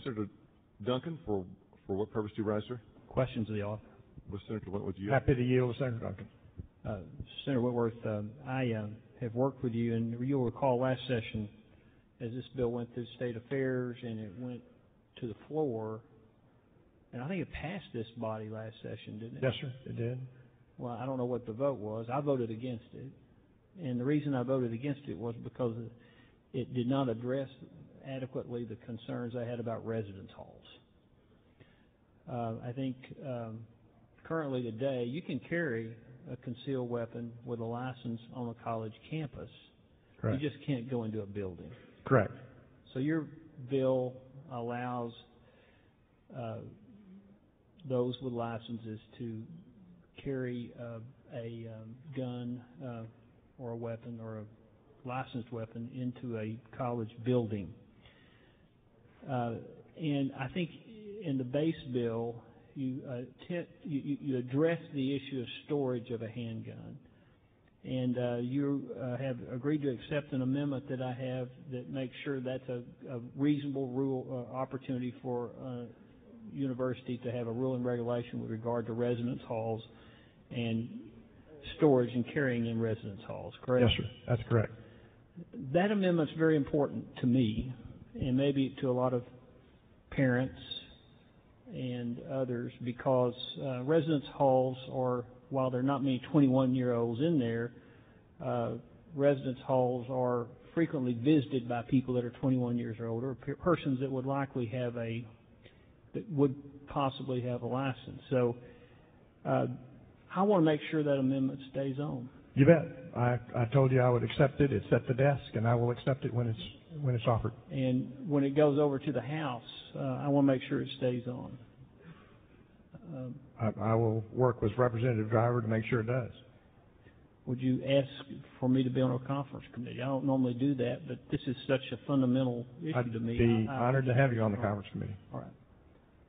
Senator Duncan, for what purpose do you rise, sir? Questions of the author. With Senator Wentworth, you. Happy to yield to Senator Duncan. Senator Wentworth, I have worked with you, and you'll recall last session, as this bill went through State Affairs and it went to the floor, and I think it passed this body last session, didn't it? Yes, sir, it did. Well, I don't know what the vote was. I voted against it. And the reason I voted against it was because it did not address adequately the concerns I had about residence halls. I think currently today you can carry a concealed weapon with a license on a college campus. Correct. You just can't go into a building. Correct. So your bill allows those with licenses to carry a gun or a weapon or a licensed weapon into a college building. And I think in the base bill, you address the issue of storage of a handgun. And you have agreed to accept an amendment that I have that makes sure that's a reasonable opportunity for university to have a rule and regulation with regard to residence halls and storage and carrying in residence halls, correct? Yes, sir. That's correct. That amendment's very important to me and maybe to a lot of parents and others because residence halls are, while there are not many 21-year-olds in there, residence halls are frequently visited by people that are 21 years or older, persons that would likely have that would possibly have a license. So I want to make sure that amendment stays on. You bet. I told you I would accept it. It's at the desk, and I will accept it when it's offered. And when it goes over to the House, I want to make sure it stays on. I will work with Representative Driver to make sure it does. Would you ask for me to be on a conference committee? I don't normally do that, but this is such a fundamental issue to me. I'd be honored to have you on the conference committee. All right.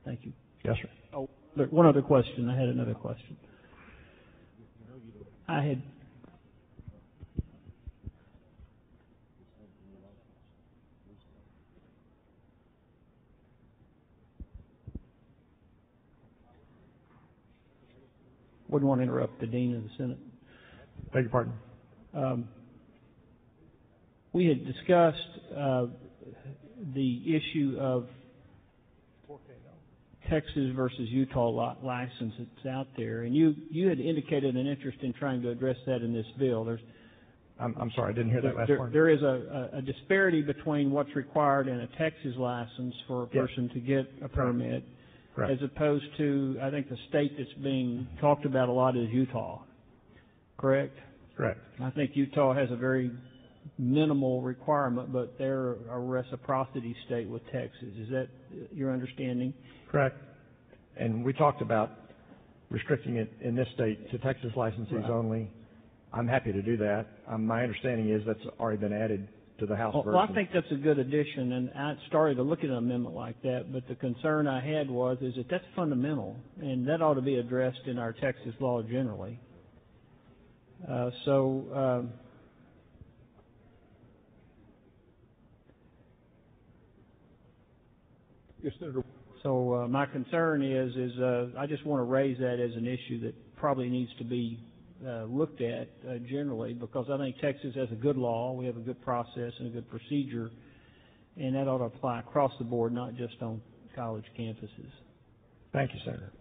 Thank you. Yes, sir. Oh, one other question. I had another question. I had wouldn't want to interrupt the Dean of the Senate. Beg your pardon? We had discussed the issue of Texas versus Utah license that's out there, and you had indicated an interest in trying to address that in this bill. I'm sorry, I didn't hear that last part. There is a disparity between what's required in a Texas license for a person to get a permit, as opposed to, I think the state that's being talked about a lot is Utah, correct? Correct. I think Utah has a very minimal requirement, but they're a reciprocity state with Texas. Is that your understanding? Correct. And we talked about restricting it in this state to Texas licensees only. I'm happy to do that. My understanding is that's already been added to the House version. Well, I think that's a good addition, and I started to look at an amendment like that, but the concern I had is that that's fundamental, and that ought to be addressed in our Texas law generally. Yes, Senator. So my concern is I just want to raise that as an issue that probably needs to be looked at generally, because I think Texas has a good law, we have a good process and a good procedure, and that ought to apply across the board, not just on college campuses. Thank you, Senator.